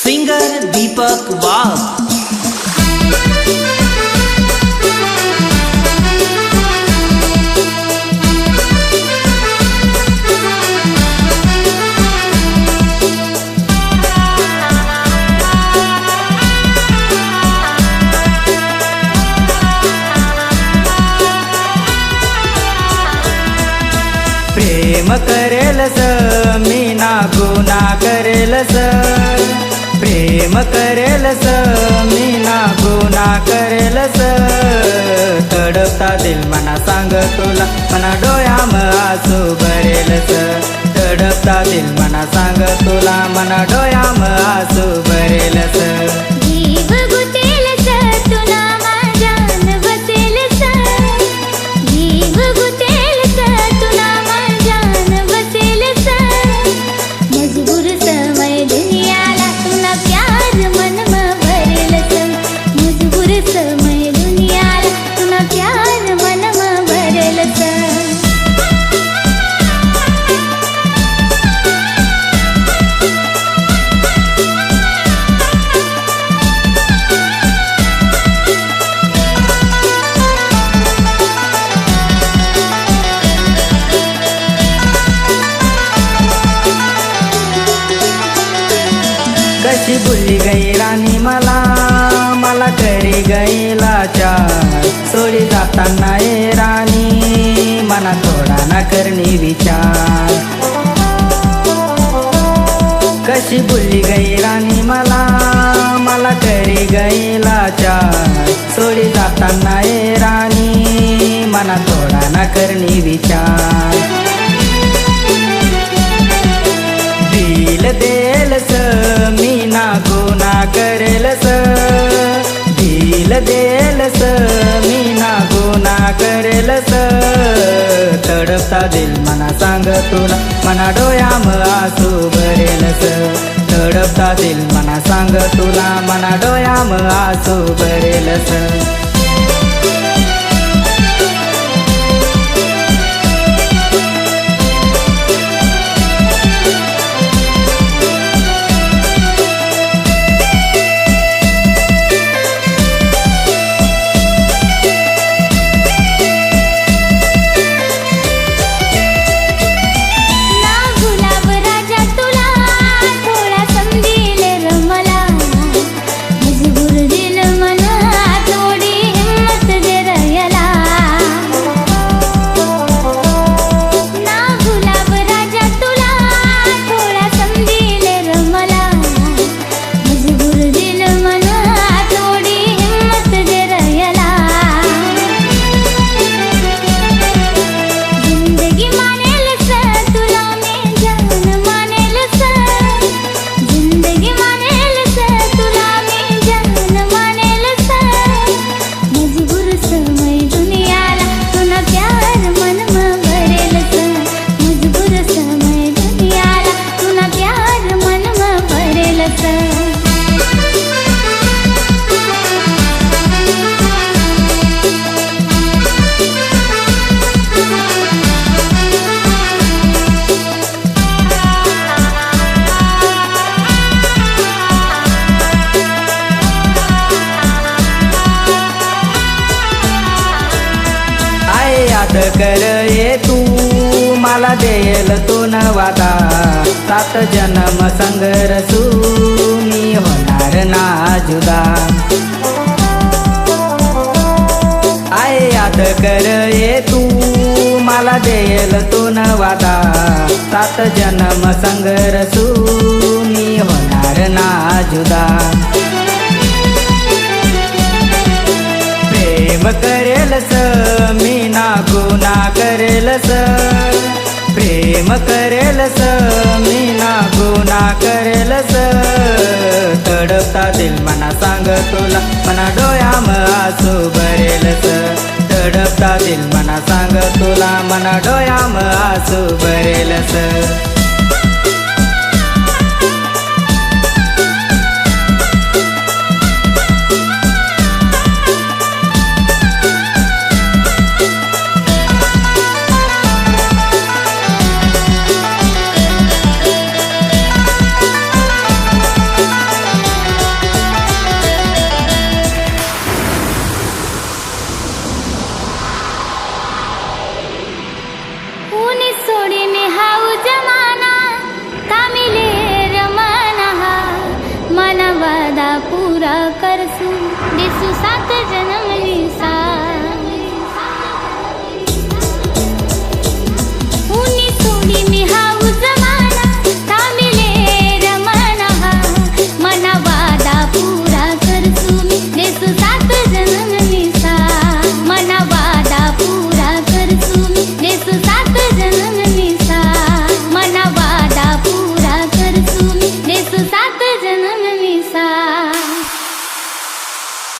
Singer Deepak वाघ। प्रेम करेलस मी ना गुना करेलस, प्रेम करेलस मी ना गुना करेलस। तडपता दिल मना सांग तुला, मना डोयाम आसू भरेलस। तडपता दिल मना सांग तुला, मना डोयाम आसू भरेलस। जीव गुतेलस तुला माझ्यान बसेलस, जीव गुतेलस तुला माझ्यान बसेलस। मजबूर समय दुनियाला तुला प्यार मनम भरेलस, मजबूर समय दुनियाला तुला प्यार मनम भरेलस। कशी बोलली गई राणी मला, मला करी गई लाचार। सोडी जाताना ए राणी मना थोडा ना करणी विचार। कशी बोलली गई राणी मला, मला करी गई लाचार। सोडी जाताना ए राणी मना थोडा ना करणी विचार। दिल देलस मी ना गुना करेलस, दिल देलस मी ना गुना करेलस। तडपता दिल मना सांग तुला, मना डोयाम आसू भरेलस। तडपता दिल मना सांग तुला, मना डोयाम आसू भरेलस। याद कर ये तू मला देल तो नवादा। 7 जन्म संघर्षू मी होणार ना जुदा। आय याद कर ये तू मला देल तो नवादा। 7 जन्म संघर्षू मी होणार ना जुदा। प्रेम करेलस मी ना गुना करेलस, प्रेम करेलस मी ना गुना करेलस। तडपता दिल मना सांग तुला, मना डोयाम आसू भरेलस। तडपता दिल मना सांग तुला, मना डोयाम आसू भरेलस। देसू देसू सात जन्म